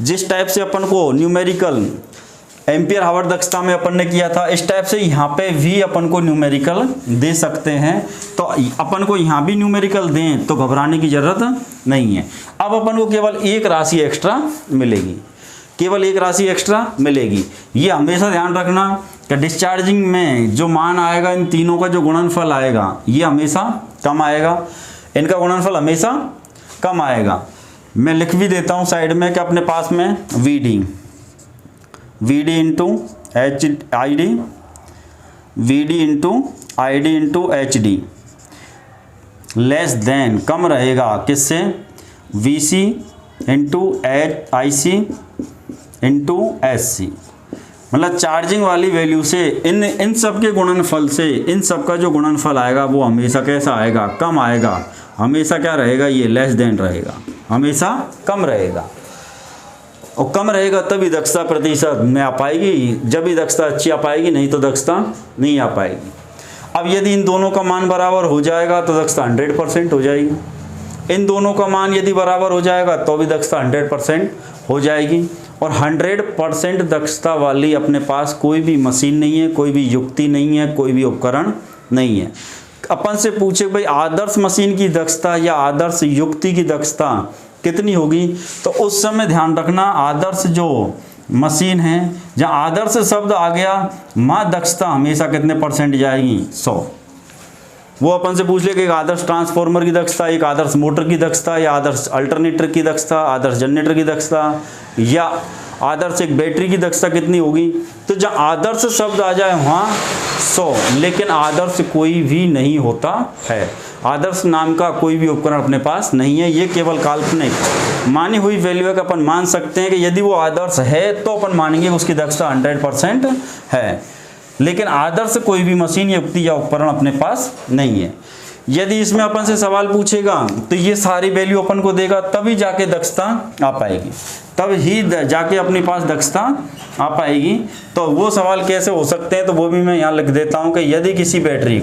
जिस टाइप से अपन को न्यूमेरिकल एम्पियर हावर दक्षता में अपन ने किया था, इस टाइप से यहाँ पे भी अपन को न्यूमेरिकल दे सकते हैं। तो अपन को यहाँ भी न्यूमेरिकल दें तो घबराने की ज़रूरत नहीं है। अब अपन को केवल एक राशि एक्स्ट्रा मिलेगी, केवल एक राशि एक्स्ट्रा मिलेगी। ये हमेशा ध्यान रखना कि डिस्चार्जिंग में जो मान आएगा, इन तीनों का जो गुणनफल आएगा ये हमेशा कम आएगा, इनका गुणनफल हमेशा कम आएगा। मैं लिख भी देता हूँ साइड में कि अपने पास में V D into H I D, V D into H D less than कम रहेगा किससे, V C into H I C into S C. मतलब चार्जिंग वाली वैल्यू से इन सब के गुणनफल से इन सब का जो गुणनफल आएगा वो हमेशा कैसा आएगा, कम आएगा। हमेशा क्या रहेगा, ये लेस देन रहेगा, हमेशा कम रहेगा। और कम रहेगा तभी दक्षता प्रतिशत में आ पाएगी, जब भी दक्षता अच्छी आ पाएगी, नहीं तो दक्षता नहीं आ पाएगी। अब यदि इन दोनों का मान बराबर हो जाएगा तो दक्षता 100% हो जाएगी। इन दोनों का मान यदि बराबर हो जाएगा तो भी दक्षता 100% हो जाएगी। और 100% दक्षता वाली अपने पास कोई भी मशीन नहीं है, कोई भी युक्ति नहीं है, कोई भी उपकरण नहीं है। अपन से पूछे भाई आदर्श मशीन की दक्षता या आदर्श युक्ति की दक्षता कितनी होगी, तो उस समय ध्यान रखना आदर्श जो मशीन है, जहाँ आदर्श शब्द आ गया, माँ दक्षता हमेशा कितने परसेंट जाएगी, 100। वो अपन से पूछ ले कि एक आदर्श ट्रांसफार्मर की दक्षता, एक आदर्श मोटर की दक्षता, या आदर्श अल्टरनेटर की दक्षता, आदर्श जनरेटर की दक्षता, या आदर्श एक बैटरी की दक्षता कितनी होगी, तो जहाँ आदर्श शब्द आ जाए वहाँ 100। लेकिन आदर्श कोई भी नहीं होता है, आदर्श नाम का कोई भी उपकरण अपने पास नहीं है। ये केवल काल्पनिक मानी हुई वैल्यू है कि अपन मान सकते हैं कि यदि वो आदर्श है तो अपन मानेंगे उसकी दक्षता 100% है। लेकिन आदर्श कोई भी मशीन या युक्ति या उपकरण अपने पास नहीं है। यदि इसमें अपन से सवाल पूछेगा तो ये सारी वैल्यू अपन को देगा, तभी जाके दक्षता आ पाएगी, तब ही जाके अपने पास दक्षता आ पाएगी। तो वो सवाल कैसे हो सकते हैं, तो वो भी मैं यहाँ लिख देता हूँ कि यदि किसी बैटरी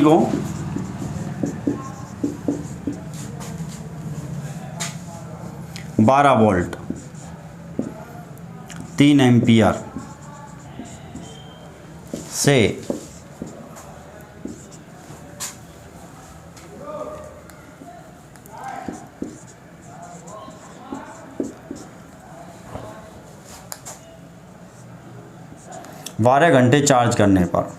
को 12 वोल्ट 3 एम्पियर से 12 घंटे चार्ज करने पर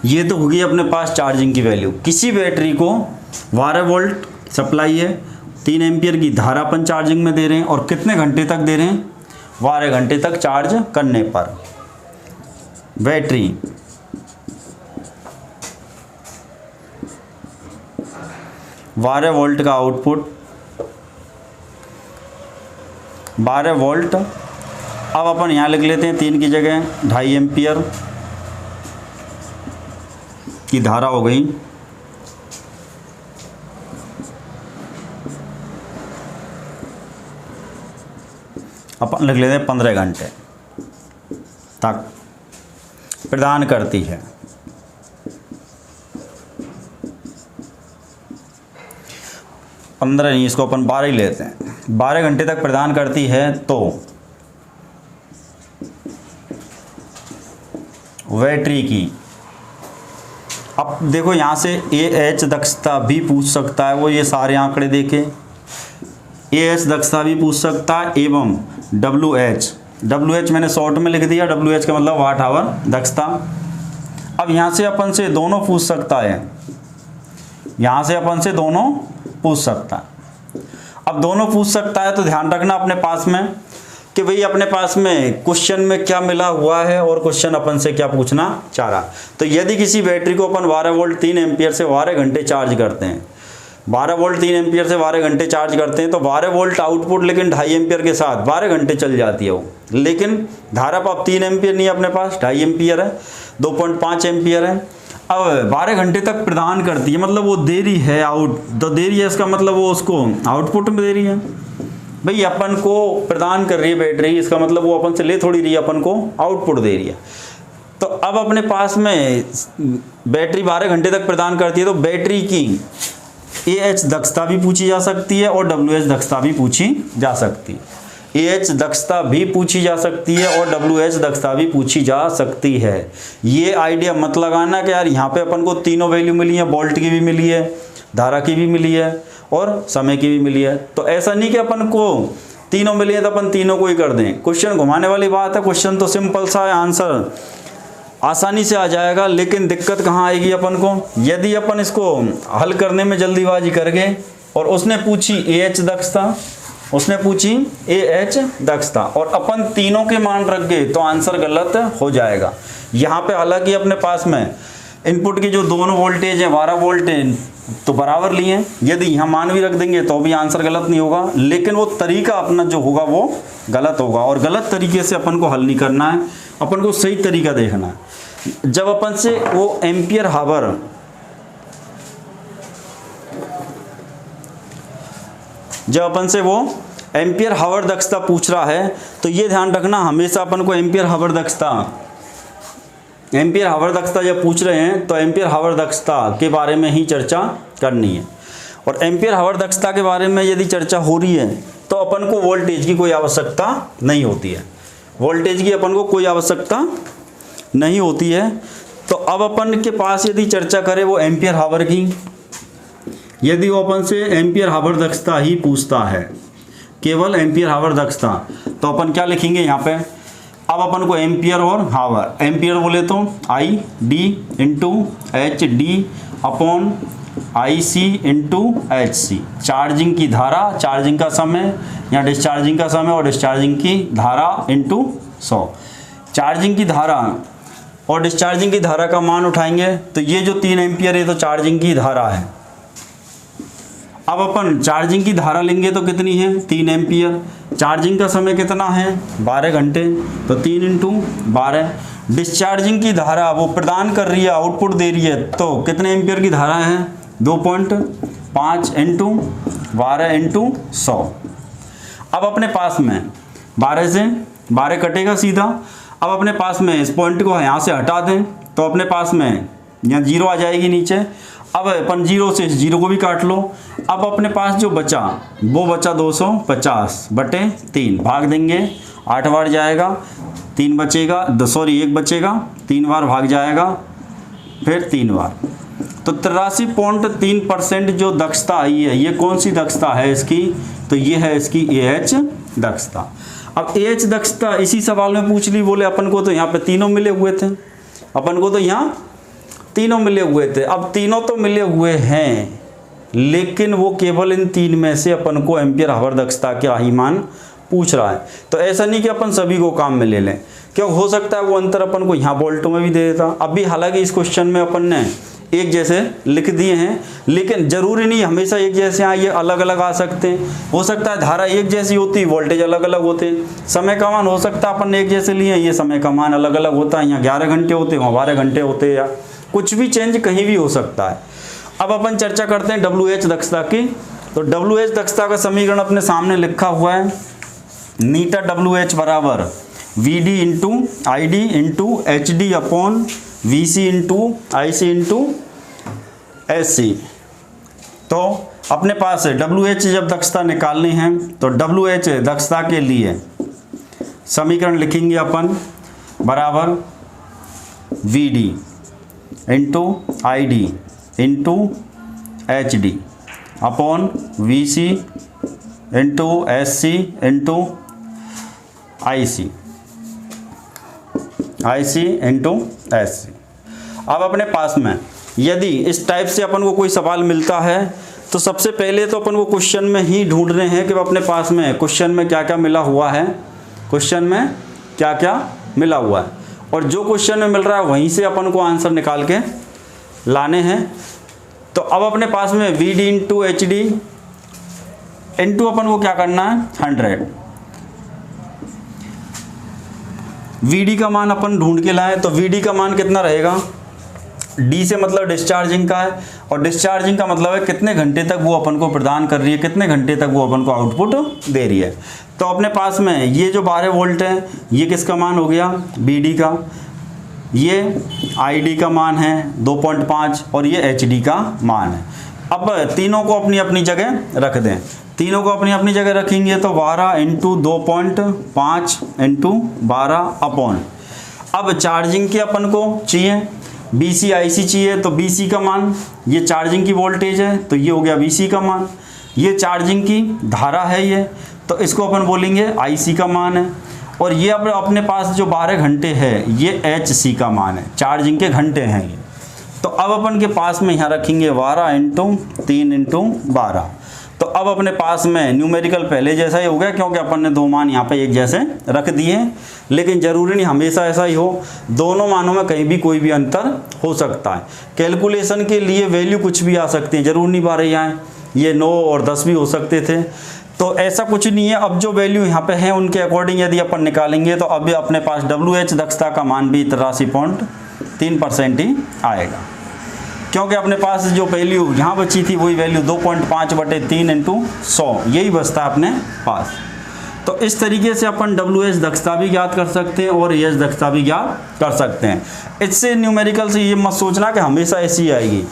ये तो होगी अपने पास चार्जिंग की वैल्यू। किसी बैटरी को 12 वोल्ट सप्लाई है, 3 एम्पियर की धारा अपन चार्जिंग में दे रहे हैं, और कितने घंटे तक दे रहे हैं, 12 घंटे तक चार्ज करने पर बैटरी 12 वोल्ट का आउटपुट 12 वोल्ट। अब अपन यहाँ लिख लेते हैं 3 की जगह 2.5 एम्पियर की धारा हो गई। अपन लिख लेते हैं 15 घंटे तक प्रदान करती है। पंद्रह नहीं, इसको अपन 12 ही लेते हैं। 12 घंटे तक प्रदान करती है तो बैटरी की, अब देखो यहाँ से AH दक्षता भी पूछ सकता है, वो ये सारे आंकड़े देखे, AH दक्षता भी पूछ सकता है, एवं WH मैंने शॉर्ट में लिख दिया, WH का मतलब वाट आवर दक्षता। अब यहाँ से अपन से दोनों पूछ सकता है, यहाँ से अपन से दोनों पूछ सकता है। अब दोनों पूछ सकता है तो ध्यान रखना अपने पास में कि भाई अपने पास में क्वेश्चन में क्या मिला हुआ है और क्वेश्चन अपन से क्या पूछना चाह रहा। तो यदि किसी बैटरी को अपन 12 वोल्ट 3 एम्पियर से 12 घंटे चार्ज करते हैं, 12 वोल्ट 3 एम्पियर से 12 घंटे चार्ज करते हैं, तो 12 वोल्ट आउटपुट लेकिन 2.5 एम्पियर के साथ 12 घंटे चल जाती है वो। लेकिन धारा अब 3 एम्पियर नहीं है अपने पास, 2.5 एम्पियर है, 2.5 एम्पियर है। अब 12 घंटे तक प्रदान करती है, मतलब वो दे रही है तो दे रही है, इसका मतलब वो उसको आउटपुट में दे रही है। भाई अपन को प्रदान कर रही है बैटरी, इसका मतलब वो अपन से ले थोड़ी रही है, अपन को आउटपुट दे रही है। तो अब अपने पास में बैटरी 12 घंटे तक प्रदान करती है, तो बैटरी की AH दक्षता भी पूछी जा सकती है और WH दक्षता भी पूछी जा सकती है। AH दक्षता भी पूछी जा सकती है और WH दक्षता भी पूछी जा सकती है। ये आइडिया मत लगाना कि यार यहाँ पे अपन को तीनों वैल्यू मिली है, वोल्ट की भी मिली है, धारा की भी मिली है और समय की भी मिली है। तो ऐसा नहीं कि अपन को तीनों मिली है तो अपन तीनों को ही कर दें। क्वेश्चन घुमाने वाली बात है, क्वेश्चन तो सिंपल सा है, आंसर आसानी से आ जाएगा। लेकिन दिक्कत कहाँ आएगी अपन को, यदि अपन इसको हल करने में जल्दीबाजी कर गए और उसने पूछी AH दक्षता, उसने पूछी AH दक्षता और अपन तीनों के मान रख गए तो आंसर गलत हो जाएगा। यहाँ पे हालांकि अपने पास में इनपुट की जो दोनों वोल्टेज है 12 वोल्ट तो बराबर लिए हैं, यदि यहाँ मान भी रख देंगे तो भी आंसर गलत नहीं होगा। लेकिन वो तरीका अपना जो होगा वो गलत होगा और गलत तरीके से अपन को हल नहीं करना है, अपन को सही तरीका देखना है। जब अपन से वो एम्पियर हावर एम्पियर हावर दक्षता पूछ रहा है तो ये ध्यान रखना, हमेशा अपन को एम्पियर हावर दक्षता जब पूछ रहे हैं तो एम्पियर हावर दक्षता के बारे में ही चर्चा करनी है। और एम्पियर हावर दक्षता के बारे में यदि चर्चा हो रही है तो अपन को वोल्टेज की कोई आवश्यकता नहीं होती है, वोल्टेज की अपन को कोई आवश्यकता नहीं होती है। तो अब अपन के पास यदि चर्चा करें वो एम्पियर हावर की, यदि वो अपन से एम्पियर हावर दक्षता ही पूछता है, केवल एम्पियर हावर दक्षता, तो अपन क्या लिखेंगे यहाँ पे। अब अपन को एम्पियर और हावर, एम्पियर बोले तो ID into HD upon IC into HC, charging की धारा, चार्जिंग का समय या डिस्चार्जिंग का समय और डिस्चार्जिंग की धारा इंटू 100। चार्जिंग की धारा और डिस्चार्जिंग की धारा का मान उठाएंगे तो ये जो 3 एम्पियर है तो चार्जिंग की धारा है। अब अपन चार्जिंग की धारा लेंगे तो कितनी है 3 एम्पियर, चार्जिंग का समय कितना है 12 घंटे, तो 3 इंटू 12। डिस्चार्जिंग की धारा वो प्रदान कर रही है, आउटपुट दे रही है, तो कितने एम्पियर की धारा है 2.5 इंटू 12 इंटू 100। अब अपने पास में 12 से 12 कटेगा सीधा। अब अपने पास में इस पॉइंट को यहाँ से हटा दें तो अपने पास में यहाँ 0 आ जाएगी नीचे। अब अपन 0 से 0 को भी काट लो। अब अपने पास जो बचा वो बचा 250 बटे 3, भाग देंगे 8 बार जाएगा, 3 बचेगा, 1 बचेगा, 3 बार भाग जाएगा, फिर 3 बार। तो 83.3% जो दक्षता आई है, ये कौन सी दक्षता है इसकी, तो ये है इसकी AH दक्षता। अब AH दक्षता इसी सवाल में पूछ ली, बोले अपन को तो यहाँ पे तीनों मिले हुए थे, अपन को तो यहाँ तीनों मिले हुए थे। अब तीनों तो मिले हुए हैं लेकिन वो केवल इन 3 में से अपन को एम्पियर हावर दक्षता का ही मान पूछ रहा है। तो ऐसा नहीं कि अपन सभी को काम में ले लें, क्यों हो सकता है वो अंतर अपन को यहाँ वोल्टों में भी दे देता। अभी हालांकि इस क्वेश्चन में अपन ने एक जैसे लिख दिए हैं, लेकिन जरूरी नहीं हमेशा एक जैसे आए, ये अलग अलग आ सकते हैं। हो सकता है धारा एक जैसी होती, वोल्टेज अलग अलग होते। समय का मान हो सकता है अपन ने एक जैसे लिए, ये समय का मान अलग अलग होता है, यहाँ 11 घंटे होते, वहाँ 12 घंटे होते, या कुछ भी चेंज कहीं भी हो सकता है। अब अपन चर्चा करते हैं WH दक्षता की। तो WH दक्षता का समीकरण अपने सामने लिखा हुआ है, नीटा WH बराबर VD into ID into HD upon VC into IC into SC। तो अपने पास है WH जब दक्षता निकालनी है तो WH दक्षता के लिए समीकरण लिखेंगे अपन बराबर VD into ID into HD upon VC into SC into IC into SC। अब अपने पास में यदि इस टाइप से अपन को कोई सवाल मिलता है तो सबसे पहले तो अपन वो क्वेश्चन में ही ढूंढ रहे हैं कि अपने पास में क्वेश्चन में क्या क्या मिला हुआ है, क्वेश्चन में क्या क्या मिला हुआ है, और जो क्वेश्चन में मिल रहा है वहीं से अपन को आंसर निकाल के लाने हैं। तो अब अपने पास में V D into H D into अपन को क्या करना है 100। वी डी का मान अपन ढूंढ के लाए, तो वी डी का मान कितना रहेगा, डी से मतलब डिस्चार्जिंग का है, और डिस्चार्जिंग का मतलब है कितने घंटे तक वो अपन को प्रदान कर रही है, कितने घंटे तक वो अपन को आउटपुट दे रही है। तो अपने पास में ये जो 12 वोल्ट है ये किसका मान हो गया, बी डी का, ये आई डी का मान है 2.5 और ये एच डी का मान है। अब तीनों को अपनी अपनी जगह रख दें, तीनों को अपनी अपनी जगह रखेंगे तो 12 इंटू 2.5 इंटू 12 अपॉन, अब चार्जिंग के अपन को चाहिए BC IC चाहिए, तो BC का मान, ये चार्जिंग की वोल्टेज है तो ये हो गया BC का मान, ये चार्जिंग की धारा है ये, तो इसको अपन बोलेंगे IC का मान है, और ये अपने पास जो 12 घंटे है ये HC का मान है, चार्जिंग के घंटे हैं ये। तो अब अपन के पास में यहाँ रखेंगे 12 इंटू 3 इंटू 12। तो अब अपने पास में न्यूमेरिकल पहले जैसा ही हो गया, क्योंकि अपन ने दो मान यहाँ पे एक जैसे रख दिए, लेकिन ज़रूरी नहीं हमेशा ऐसा ही हो, दोनों मानों में कहीं भी कोई भी अंतर हो सकता है। कैलकुलेशन के लिए वैल्यू कुछ भी आ सकती है, ज़रूर नहीं पा रही आए, ये 9 और 10 भी हो सकते थे, तो ऐसा कुछ नहीं है। अब जो वैल्यू यहाँ पे है उनके अकॉर्डिंग यदि अपन निकालेंगे तो अब अपने पास WH दक्षता का मान भी 83.3% ही आएगा, क्योंकि अपने पास जो वैल्यू यहाँ बची थी वही वैल्यू 2.5/3 इंटू 100 यही बचता है अपने पास। तो इस तरीके से अपन WH दक्षता भी ज्ञात कर सकते हैं और EH दक्षता भी ज्ञात कर सकते हैं। इससे न्यूमेरिकल से ये मत सोचना कि हमेशा ऐसी आएगी,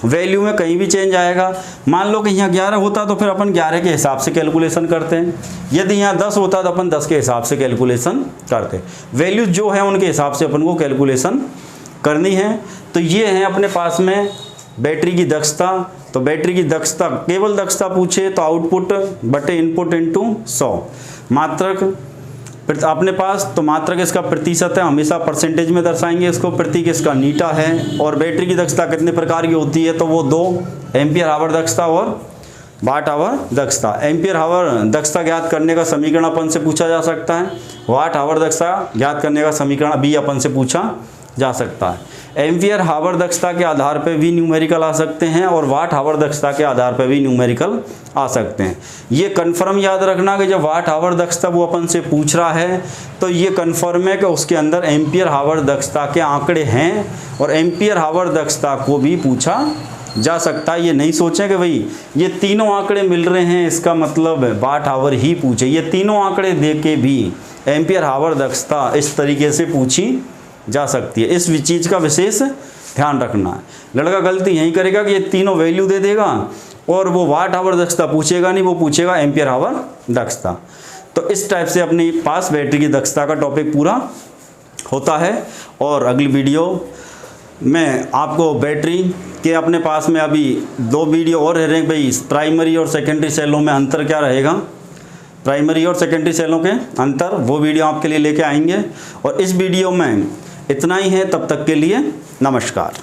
वैल्यू में कहीं भी चेंज आएगा। मान लो कि यहाँ 11 होता तो फिर अपन 11 के हिसाब से कैलकुलेशन करते हैं, यदि यहाँ 10 होता तो अपन 10 के हिसाब से कैलकुलेशन करते। वैल्यू जो है उनके हिसाब से अपन को कैलकुलेशन करनी है। तो ये है अपने पास में बैटरी की दक्षता। तो बैटरी की दक्षता, केवल दक्षता पूछे तो आउटपुट बटे इनपुट इंटू 100, मात्रक अपने पास, तो मात्रक इसका प्रतिशत है, हमेशा परसेंटेज में दर्शाएंगे इसको, प्रतीक इसका नीटा है। और बैटरी की दक्षता कितने प्रकार की होती है, तो वो 2 एम्पियर आवर दक्षता और वाट आवर दक्षता। एम्पियर आवर दक्षता ज्ञात करने का समीकरण अपन से पूछा जा सकता है, वाट आवर दक्षता ज्ञात करने का समीकरण भी अपन से पूछा जा सकता है। एम्पियर हावर दक्षता के आधार पर भी न्यूमेरिकल आ सकते हैं और वाट हावर दक्षता के आधार पर भी न्यूमेरिकल आ सकते हैं। ये कन्फर्म याद रखना कि जब वाट हावर दक्षता वो अपन से पूछ रहा है तो ये कन्फर्म है कि उसके अंदर एम्पियर हावर दक्षता के आंकड़े हैं, और एम्पियर हावर दक्षता को भी पूछा जा सकता है। ये नहीं सोचें कि भाई ये तीनों आंकड़े मिल रहे हैं इसका मतलब वाट हावर ही पूछे, ये तीनों आंकड़े दे के भी एम्पियर हावर दक्षता इस तरीके से पूछी जा सकती है। इस चीज़ का विशेष ध्यान रखना है। लड़का गलती यही करेगा कि ये तीनों वैल्यू दे देगा और वो वाट आवर दक्षता पूछेगा नहीं, वो पूछेगा एम्पियर आवर दक्षता। तो इस टाइप से अपने पास बैटरी की दक्षता का टॉपिक पूरा होता है। और अगली वीडियो में आपको बैटरी के अपने पास में अभी 2 वीडियो और रह रहे हैं भाई, प्राइमरी और सेकेंडरी सेलों में अंतर क्या रहेगा, प्राइमरी और सेकेंडरी सेलों के अंतर, वो वीडियो आपके लिए लेके आएंगे। और इस वीडियो में इतना ही है, तब तक के लिए नमस्कार।